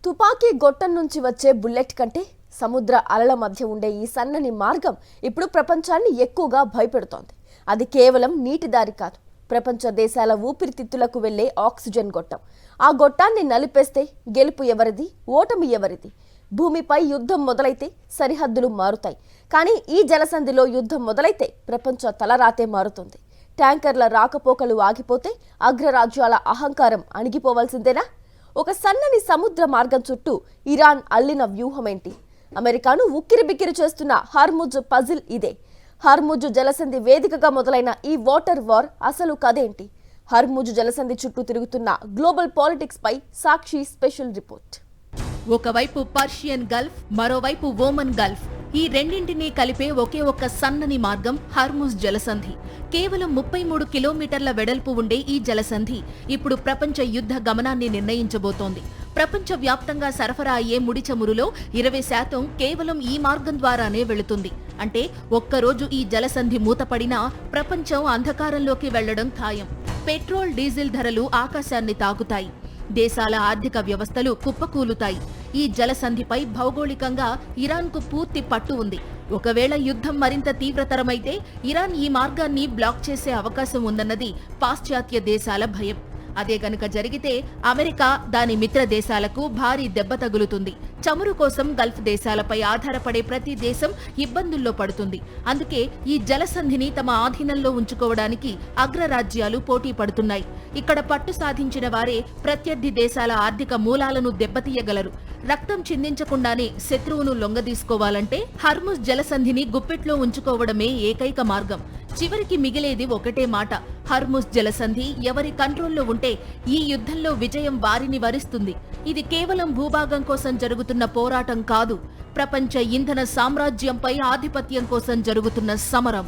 తుపాకీ గొట్టం నుంచి వచ్చే బుల్లెట్ కంటే సముద్ర అలల మధ్య ఉండే ఈ సన్నని మార్గం ఇప్పుడు ప్రపంచాన్ని ఎక్కువగా భయపెడుతోంది. అది కేవలం నీటి దారి కాదు, ప్రపంచ దేశాల ఊపిరితిత్తులకు వెళ్లే ఆక్సిజన్ గొట్టం. ఆ గొట్టాన్ని నలిపేస్తే గెలుపు ఎవరిది, ఓటమి ఎవరిది? భూమిపై యుద్ధం మొదలైతే సరిహద్దులు మారుతాయి, కానీ ఈ జలసంధిలో యుద్ధం మొదలైతే ప్రపంచ తలరాతే మారుతుంది. ట్యాంకర్ల రాకపోకలు ఆగిపోతే అగ్రరాజ్యాల అహంకారం అణిగిపోవాల్సిందేనా? ఒక సన్నని సముద్ర మార్గం చుట్టూ ఇరాన్ అల్లిన వ్యూహమేంటి? అమెరికాను ఉక్కిరిబిక్కిరి చేస్తున్న హార్ముజ్ పజిల్ ఇదే. హార్ముజ్ జలసంధి వేదికగా మొదలైన ఈ వాటర్ వార్ అసలు కథేంటి? హార్ముజ్ జలసంధి చుట్టూ తిరుగుతున్న గ్లోబల్ పాలిటిక్స్ పై సాక్షి స్పెషల్ రిపోర్ట్. ఒకవైపు పర్షియన్ గల్ఫ్, మరోవైపు ఓమన్ గల్ఫ్. ఈ రెండింటినీ కలిపే ఒకే ఒక్క సన్నని మార్గం హార్ముజ్ జలసంధి. కేవలం 33 కిలోమీటర్ల వెడల్పు ఉండే ఈ జలసంధి ఇప్పుడు ప్రపంచ యుద్ధ గమనాన్ని నిర్ణయించబోతోంది. ప్రపంచ వ్యాప్తంగా సరఫరా అయ్యే ముడి చమురులో 20% కేవలం ఈ మార్గం ద్వారానే వెళుతుంది. అంటే ఒక్కరోజు ఈ జలసంధి మూతపడినా ప్రపంచం అంధకారంలోకి వెళ్లడం ఖాయం. పెట్రోల్, డీజిల్ ధరలు ఆకాశాన్ని తాకుతాయి. దేశాల ఆర్థిక వ్యవస్థలు కుప్పకూలుతాయి. ఈ జలసంధిపై భౌగోళికంగా ఇరాన్కు పూర్తి పట్టు ఉంది. ఒకవేళ యుద్ధం మరింత తీవ్రతరమైతే ఇరాన్ ఈ మార్గాన్ని బ్లాక్ చేసే అవకాశం ఉందన్నది పాశ్చాత్య దేశాల భయం. అదే గనుక జరిగితే అమెరికా, దాని మిత్ర దేశాలకు భారీ దెబ్బ తగులుతుంది. చమురు కోసం గల్ఫ్ దేశాలపై ఆధారపడే ప్రతి దేశం ఇబ్బందుల్లో పడుతుంది. అందుకే ఈ జలసంధిని తమ ఆధీనంలో ఉంచుకోవడానికి అగ్రరాజ్యాలు పోటీ పడుతున్నాయి. ఇక్కడ పట్టు సాధించిన వారే ప్రత్యర్థి దేశాల ఆర్థిక మూలాలను దెబ్బతీయగలరు. రక్తం చిందించకుండానే శత్రువును లొంగదీసుకోవాలంటే హార్ముజ్ జలసంధిని గుప్పెట్లో ఉంచుకోవడమే ఏకైక మార్గం. చివరికి మిగిలేది ఒకటే మాట: హార్ముజ్ జలసంధి ఎవరి కంట్రోల్లో ఉంటే ఈ యుద్ధంలో విజయం వారిని వరిస్తుంది. ఇది కేవలం భూభాగం కోసం జరుగుతున్న పోరాటం కాదు, ప్రపంచ ఇంధన సామ్రాజ్యంపై ఆధిపత్యం కోసం జరుగుతున్న సమరం.